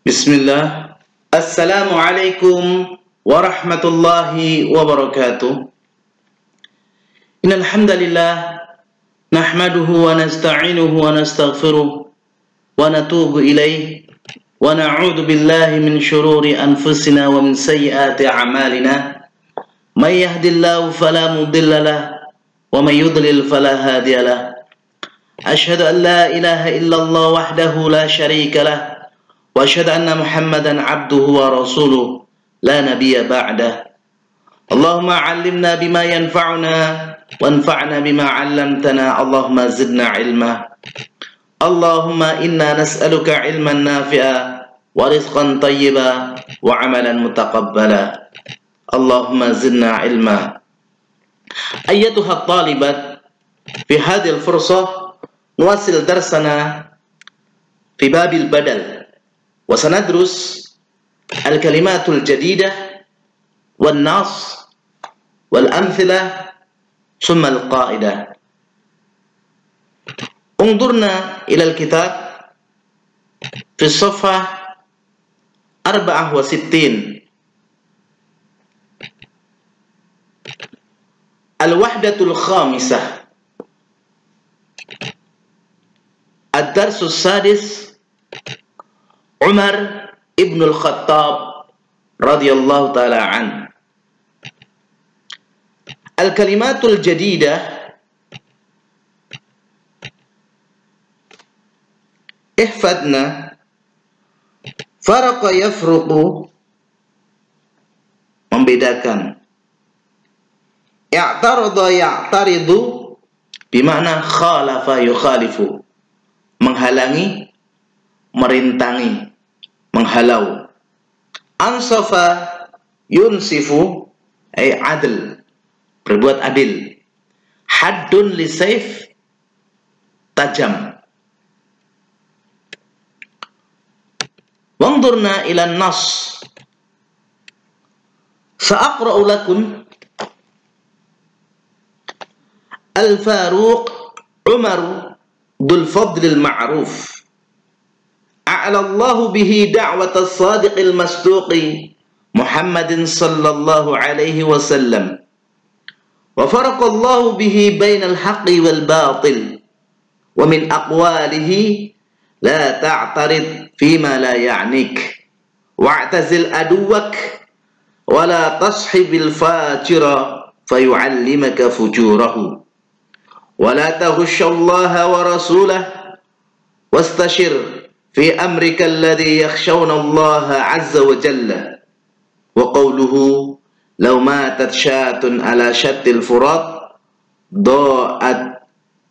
Bismillah. Assalamualaikum warahmatullahi wabarakatuh. Innal hamdalillah nahmaduhu wa nasta'inuhu wa nastaghfiruh wa natubu ilaih wa na'udzu billahi min shururi anfusina wa min sayyiati a'malina. May yahdihillahu fala mudilla lahu wa may yudlil fala hadiya lahu. Asyhadu an la ilaha illallah wahdahu la syarika lahu wa asyhadu anna Muhammadan abduhu wa rasuluh la nabiyya ba'dah. Allahumma 'allimna bima yanfa'una wanfa'na bima 'allamtana. Allahumma zidna 'ilma. Allahumma inna nas'aluka 'ilman nafi'a wa rizqan thayyiba wa 'amalan mutaqabbala. Allahumma zidna 'ilma. Ayyatuha at-talibat, fi hadhihi al-fursah nuwassil darsana fi babil badal. وسندرس الكلمات الجديدة والنص والأمثلة ثم القاعدة. انظرنا إلى الكتاب في الصفحة 64. الوحدة الخامسة، الدرس السادس، Umar ibn al-Khattab radhiyallahu ta'ala an. Al-kalimatul jadidah ihfadna faraqa yafruqu, membedakan. I'tarada ya'taridu bimakna khalafa yukhalifu, menghalangi, merintangi, menghalau. Ansafa yunsifu ay adl, berbuat adil. Haddun lisayf, tajam. Wanzurna ila an-nass. Sa'aqra'u lakum. Al-Faruq Umar dzul fadl al-ma'ruf a'lallahu bihi da'wat as-sadiq al-masduqi Muhammadin sallallahu alaihi wasallam wa faraqa Allahu bihi bainal haqqi wal batil wa min aqwalihi la ta'tarid fima la ya'nik wa'tazil aduwak wa la tashibil fajira fayu'allimaka fujurahu wa la taghushallaha wa rasulahu wastashir في أمرك الذي يخشون الله عز وجل وقوله لو ماتت شاة على شط الفرات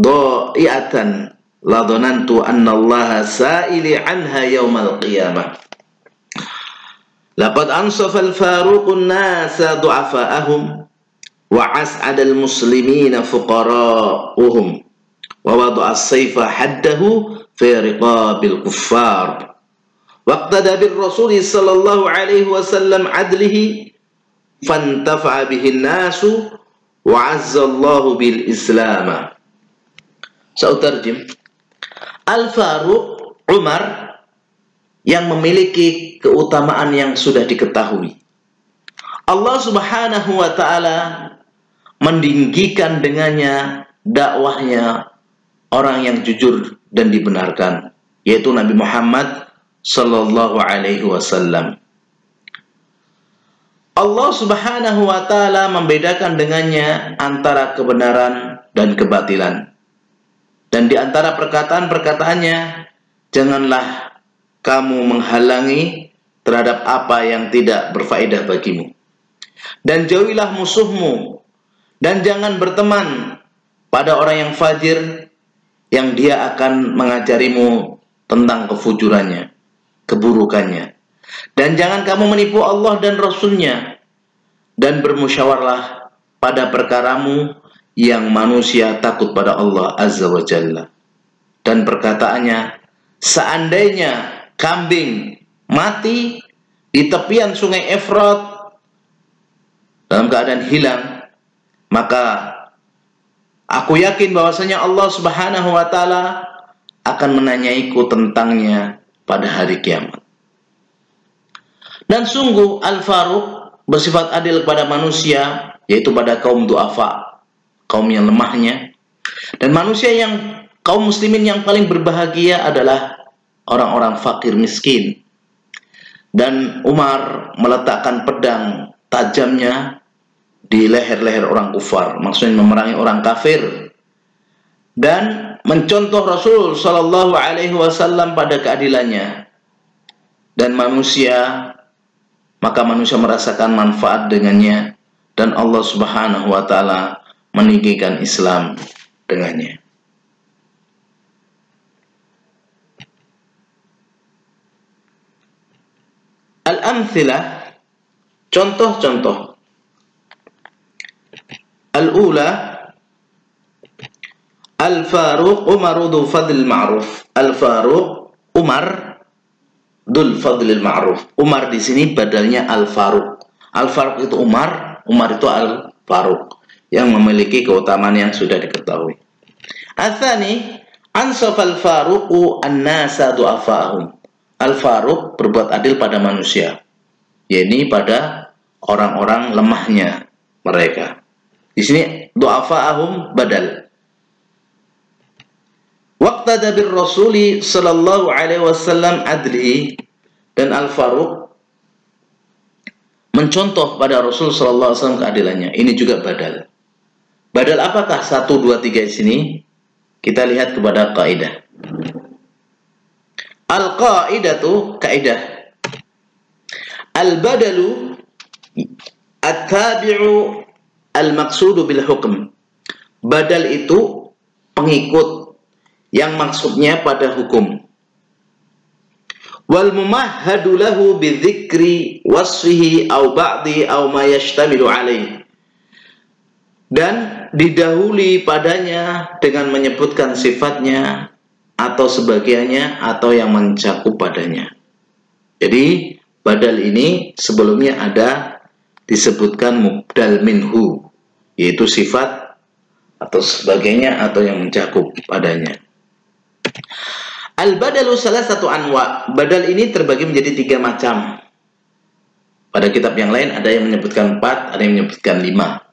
ضائعة لظننت أن الله سائل عنها يوم القيامة. لقد أنصف الفاروق الناس ضعفاءهم وأسعد المسلمين فقراءهم ووضع السيف حده في رقاب الكفار واقتدى بالرسول صلى الله عليه وسلم عدله فانتفع به الناس وعز الله بالإسلام. Sa'utarjim. Al-Faruq Umar yang memiliki keutamaan yang sudah diketahui. Allah Subhanahu wa taala meninggikan dengannya dakwahnya orang yang jujur dan dibenarkan, yaitu Nabi Muhammad sallallahu alaihi wasallam. Allah Subhanahu wa taala membedakan dengannya antara kebenaran dan kebatilan. Dan di antara perkataan-perkataannya, janganlah kamu menghalangi terhadap apa yang tidak berfaedah bagimu. Dan jauhilah musuhmu, dan jangan berteman pada orang yang fajir, yang dia akan mengajarimu tentang kefujurannya, keburukannya. Dan jangan kamu menipu Allah dan Rasul-Nya, dan bermusyawarah pada perkaramu yang manusia takut pada Allah Azza wa Jalla. Dan perkataannya, seandainya kambing mati di tepian sungai Efrat dalam keadaan hilang, maka aku yakin bahwasanya Allah Subhanahu wa taala akan menanyaiku tentangnya pada hari kiamat. Dan sungguh Al-Faruq bersifat adil kepada manusia, yaitu pada kaum du'afa, kaum yang lemahnya. Dan manusia yang kaum muslimin yang paling berbahagia adalah orang-orang fakir miskin. Dan Umar meletakkan pedang tajamnya di leher-leher orang kufar, maksudnya memerangi orang kafir, dan mencontoh Rasul Shallallahu Alaihi Wasallam pada keadilannya. Dan maka manusia merasakan manfaat dengannya, dan Allah Subhanahu Wa Taala meninggikan Islam dengannya. Al-amthilah, contoh-contoh. Al-ula, Al-Faruq Umar Dzul Fadl Ma'ruf. Al-Faruq Umar Dzul Fadl Ma'ruf. Umar di sini badalnya Al-Faruq. Al-Faruq itu Umar, Umar itu Al-Faruq, yang memiliki keutamaan yang sudah diketahui. Al-thani, ansaf Al-Faruqu an-nasa du'afahum. Al-Faruq berbuat adil pada manusia, yakni pada orang-orang lemahnya mereka. Di sini du'afahum badal. Waqtada bir Rasuli sallallahu alaihi wasallam adlihi, dan Al-Faruq mencontoh pada Rasul sallallahu alaihi wasallam keadilannya. Ini juga badal. Badal apakah? 1, 2, 3 di sini. Kita lihat kepada kaidah. Al-qaidatu, kaidah. Al-badalu at-tabi'u al-maqsudu bil hukm. Badal itu pengikut yang maksudnya pada hukum. Wal mumahhadu lahu bidzikri wasfihi aw ba'di aw ma yashtamilu alaih. Dan didahului padanya dengan menyebutkan sifatnya atau sebagiannya atau yang mencakup padanya. Jadi badal ini sebelumnya ada disebutkan mubdal minhu, yaitu sifat atau sebagainya atau yang mencakup padanya. Al-badalu salah satu anwa. Badal ini terbagi menjadi 3 macam. Pada kitab yang lain ada yang menyebutkan 4, ada yang menyebutkan 5.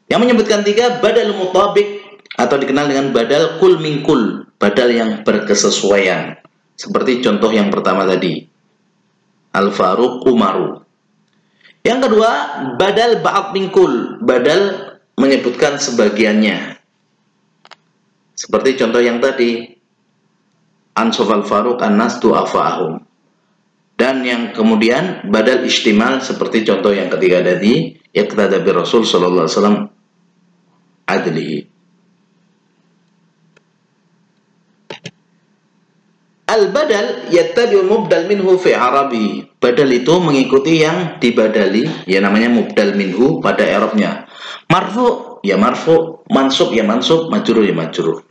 Yang menyebutkan 3, badal mutabik, atau dikenal dengan badal kul min kul, badal yang berkesesuaian. Seperti contoh yang pertama tadi, Al-Faruq Umaru. Yang kedua, badal ba'd min kul, badal menyebutkan sebagiannya. Seperti contoh yang tadi, Ansaf Al-Faruq an-nas du'afahum. Dan yang kemudian badal istimal seperti contoh yang ketiga tadi, yaqtada bi Rasul sallallahu alaihi wasallam adlihi. Al-badal yattabi'u mubdal minhu fi arabi. Badal itu mengikuti yang dibadali, ya namanya mubdal minhu pada i'rabnya. Marfu ya marfu, mansub ya mansub, majrur ya majrur.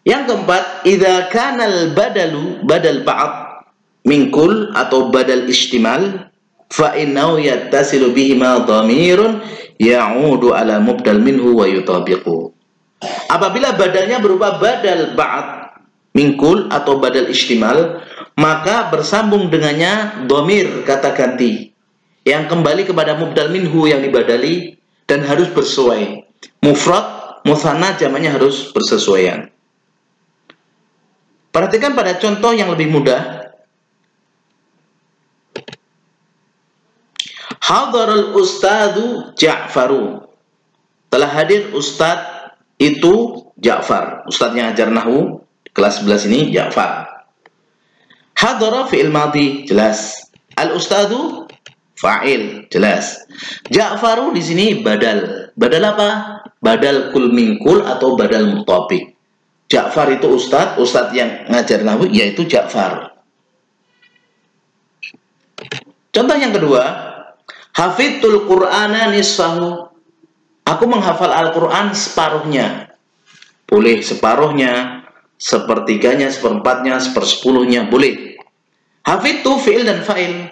Yang keempat, idza kana al-badalu badal ba'd min kul atau badal istimal, fa innahu yattasilu bihi ma dhamirun ya'udu ala mubdal minhu wa yutabiqu. Apabila badalnya berupa badal ba'd min kul atau badal istimal, maka bersambung dengannya dhamir kata ganti yang kembali kepada mubdal minhu yang dibadali dan harus bersesuai. Mufrad, mutsanna jamaknya harus bersesuaian. Perhatikan pada contoh yang lebih mudah. Hadarul ustadu Ja'faru. Telah hadir ustadz itu Ja'far. Ustadz yang ajar nahwu kelas 11 ini Ja'far. Hadara fi'il madhi, jelas. Al-ustadu fa'il, jelas. Ja'faru di sini badal. Badal apa? Badal kul min kul atau badal mutabik. Ja'far itu ustadz yang ngajar nahwu yaitu Ja'far. Contoh yang kedua, hafidtul Qur'ana nisfahu. Aku menghafal Al-Qur'an separuhnya. Boleh separuhnya, sepertiganya, seperempatnya, sepersepuluhnya, boleh. Hafidtu fi'il dan fa'il.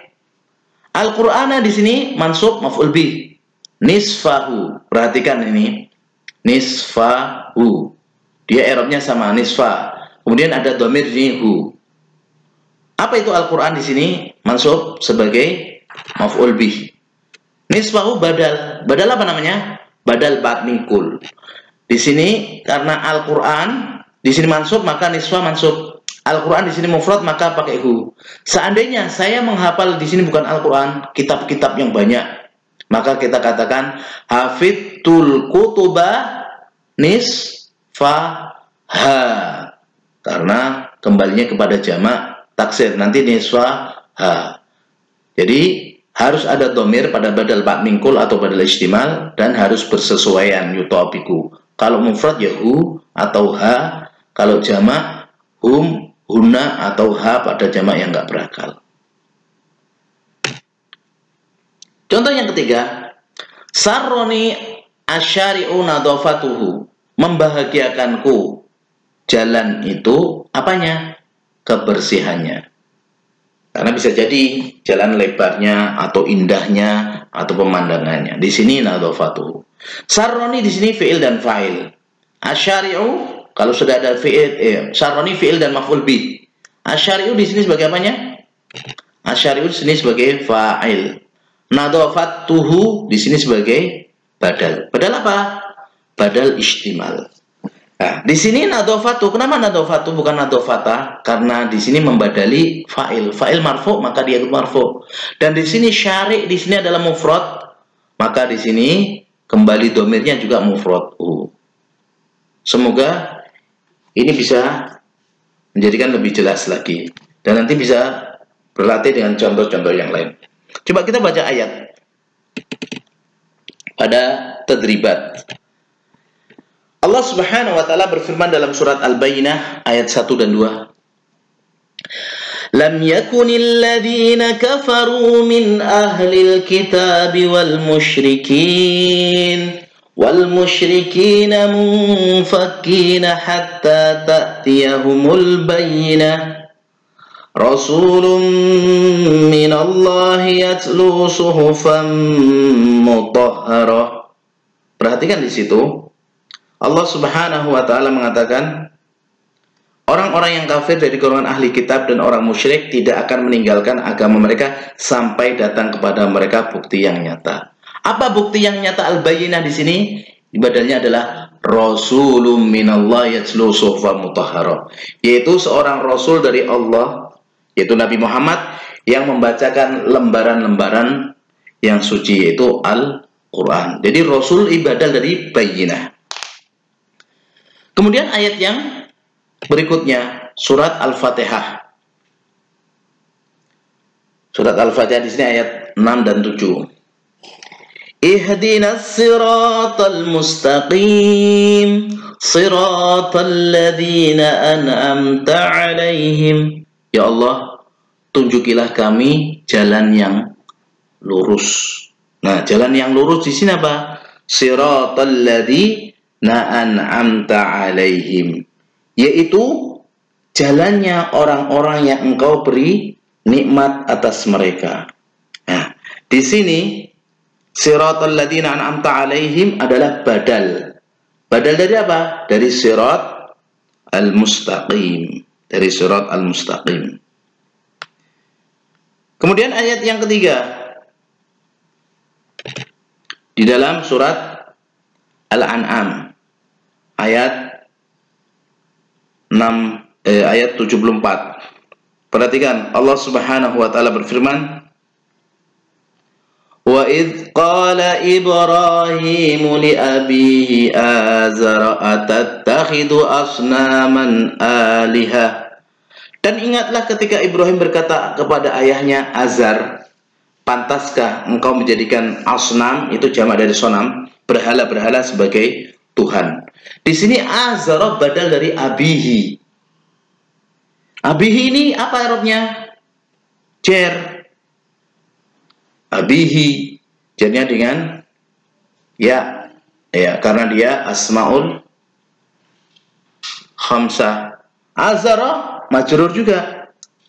Al-Qur'ana di sini mansub maf'ul bih. Nisfahu. Perhatikan ini. Nisfahu. Dia i'rabnya sama nisfa. Kemudian ada dhamir hu. Apa itu Al-Qur'an di sini? Mansub sebagai maf'ul bih. Nisfahu badal. Badal apa namanya? Badal ba'd min kul. Di sini karena Al-Qur'an di sini mansub maka nisfa mansub. Al-Qur'an di sini mufrad maka pakai hu. Seandainya saya menghafal di sini bukan Al-Qur'an, kitab-kitab yang banyak, maka kita katakan hafidtul kutuba nisfaha. Karena kembalinya kepada jamak taksir, nanti nisfaha. Jadi harus ada domir pada badal ba'd min kul atau badal istimal dan harus bersesuaian yutabiku. Kalau mufrad ya hu atau ha, kalau jamak hum, huna atau ha pada jamak yang enggak berakal. Contoh yang ketiga, sarroni asyari'u nadhafatuhu, membahagiakanku jalan itu apanya? Kebersihannya. Karena bisa jadi jalan lebarnya atau indahnya atau pemandangannya. Di sini nadhafatuhu. Sarroni di sini fi'il dan fa'il. Asyari'u kalau sudah ada fi'il, sarroni fi'il dan maf'ul bih. Asyari'u di sini sebagai apanya? Asyari'u di sini sebagai fa'il. Nadhafatuhu di sini sebagai badal. Badal apa? Badal istimal. Nah, di sini nadhafatu. Kenapa nadhafatu bukan nadhafata? Karena di sini membadali fa'il. Fa'il marfu maka dia marfu. Dan di sini syari' di sini adalah mufrad, maka di sini kembali domirnya juga mufrad. Semoga ini bisa menjadikan lebih jelas lagi dan nanti bisa berlatih dengan contoh-contoh yang lain. Coba kita baca ayat pada tadribat. Allah Subhanahu wa taala berfirman dalam surat Al-Bayyinah ayat 1 dan 2. Lam yakunil ladzina kafaru min ahlil kitab wal musyrikin munfakkina hatta ta'tiyahumul bayyinah. Rasulun minallahi yatlu suhufan mutahharah. Perhatikan di situ. Allah Subhanahu wa taala mengatakan orang-orang yang kafir dari golongan ahli kitab dan orang musyrik tidak akan meninggalkan agama mereka sampai datang kepada mereka bukti yang nyata. Apa bukti yang nyata? Al-Bayyinah di sini ibadahnya adalah Rasulun minallahi yatlu suhufan mutahharah, yaitu seorang rasul dari Allah, yaitu Nabi Muhammad yang membacakan lembaran-lembaran yang suci, yaitu Al-Quran. Jadi rasul ibadah dari Bayyinah. Kemudian ayat yang berikutnya surat Al-Fatihah. Surat Al-Fatihah di sini ayat 6 dan 7. Ihdinas siratal mustaqim siratal ladzina an'amta 'alaihim. Ya Allah, tunjukilah kami jalan yang lurus. Nah, jalan yang lurus di sini apa? Siratal ladzina an'amta 'alaihim, yaitu jalannya orang-orang yang engkau beri nikmat atas mereka. Nah, di sini siratal ladzina an'amta 'alaihim adalah badal. Badal dari apa? Dari sirat al-mustaqim. Dari sirat al-mustaqim. Kemudian ayat yang ketiga di dalam surat Al-An'am ayat 74. Perhatikan, Allah Subhanahu wa taala berfirman, "Wa idz qala Ibrahimu li abihi Azara atattakhidhu asnaman alihah." Dan ingatlah ketika Ibrahim berkata kepada ayahnya Azar, "Pantaskah engkau menjadikan asnam," itu jamak dari sonam, berhala-berhala sebagai Tuhan. Di sini Azara badal dari abihi. Abihi ini apa arabnya? Jar. Abihi jadinya dengan ya, karena dia asmaul khamsah. Azara majrur juga.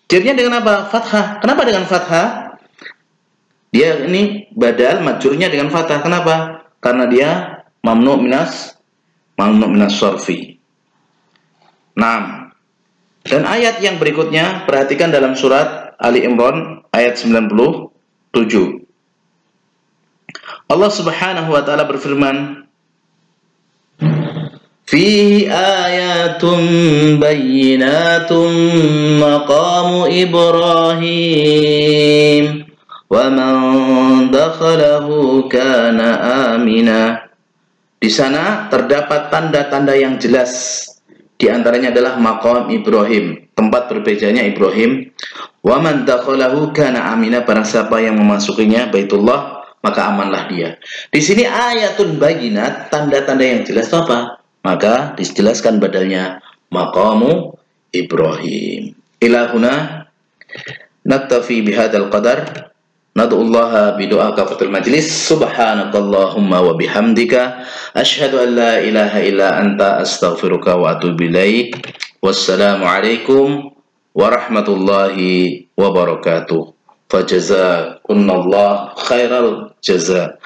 Jadinya dengan apa? Fathah. Kenapa dengan fathah? Dia ini badal majrurnya dengan fathah. Kenapa? Karena dia mamnu minas sarfi. 6. Dan ayat yang berikutnya, perhatikan dalam surat Ali Imran ayat 97. Allah Subhanahu wa taala berfirman, "Fihi ayatun bayyinatun maqamu Ibrahim wa man dakhalahu kana amina." Di sana terdapat tanda-tanda yang jelas. Di antaranya adalah maqam Ibrahim, tempat berbedanya Ibrahim. Wa man dakhalahu kana amina, barang siapa yang memasukinya Baitullah maka amanlah dia. Di sini ayatun bayyinat, tanda-tanda yang jelas itu apa? Maka dijelaskan badalnya maqamu Ibrahim. Ilahuna naktafi bihadzal qadar. Nad'ullaha bidu'a kafatul majlis. Subhanakallahumma wa bihamdika asyhadu an la ilaha illa anta astaghfiruka wa atubu ilaik. Wassalamu alaikum warahmatullahi wabarakatuh. Fajazakumullah khairal jazaa.